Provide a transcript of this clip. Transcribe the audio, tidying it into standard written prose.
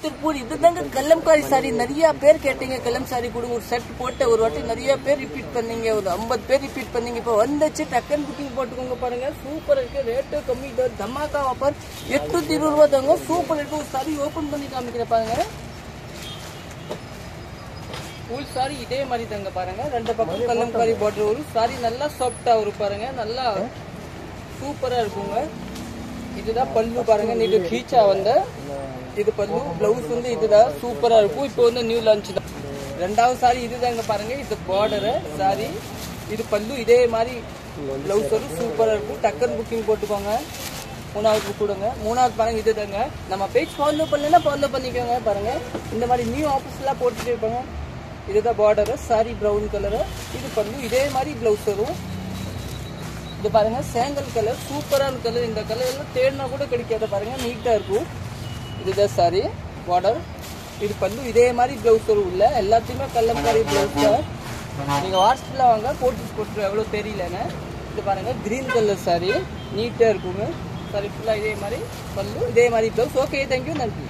திருப்பூர். இதுதாங்க கலம்காரி சாரி. நிறைய பேர் கேட்டீங்க கலம் சாரி கொடுங்க, ஒரு செட் போட்டு ஒரு வாட்டி நிறைய பேர் ரிப்பீட் பண்ணீங்க, ஒரு 50 பேர் ரிப்பீட் பண்ணீங்க. இப்போ வந்துச்சு, டக்கன் புக்கிங் போட்டுக்கோங்க. பாருங்க சூப்பர் இருக்கு, ரேட்டு கம்மி, தமாக்கா ஆஃபர் 820 ரூபா தாங்க. சூப்பர் இருக்கு. ஒரு சாரி ஓபன் பண்ணி காமிக்கிற பாருங்க. ஃபுல் சாரி இதே மாதிரி தாங்க பாருங்க. ரெண்டு பக்கம் கலம்காரி பார்டர் வரும். சாரி நல்லா சாஃப்டா வரும் பாருங்க, நல்லா சூப்பரா இருக்குங்க. இதுதான் பல்லு பாருங்க, நீட்டு கீச்சா வந்த இது பல்லு. பிளவுஸ் வந்து இதுதான் சூப்பரா இருக்கும். இப்போ வந்து நியூ லான்ச் தான். ரெண்டாவது சாரி இதுதாங்க பாருங்க, இது பார்டரு சாரி, இது பல்லு. இதே மாதிரி பிளவுஸ் வரும், சூப்பரா இருக்கும். டக்கன் புக்கிங் போட்டுக்கோங்க. மூணாவது கொடுங்க. மூணாவது பாருங்க இதுதாங்க. நம்ம பேஜ் ஃபாலோ பண்ணலன்னா ஃபாலோ பண்ணிக்கோங்க. பாருங்க இந்த மாதிரி நியூ ஆஃபர்ஸ் எல்லாம் போட்டுட்டு இருப்பாங்க. இதுதான் பார்டரு சாரி, ப்ரௌன் கலரு. இது பல்லு, இதே மாதிரி பிளவுஸ் வரும். இது பாருங்க சேங்கல் கலர், சூப்பரான கலர். இந்த கலர் எல்லாம் தேடினா கூட கிடைக்காத பாருங்க, நீட்டா இருக்கும். இதுதான் சாரி பார்டர், இது பல்லு. இதே மாதிரி பிளவுஸ் வரும். உள்ள எல்லாத்தையுமே கலம்காரி பிளவுஸ் தான். நீங்க வாட்ஸ்அப்ல வாங்க, போட்டு எவ்வளவு தெரியலன்னு. இது பாருங்க கிரீன் கலர் சாரி, நீட்டா இருக்குங்க. சாரி ஃபுல்லா இதே மாதிரி பல்லு, இதே மாதிரி பிளவுஸ். ஓகே, தேங்க்யூ, நன்றி.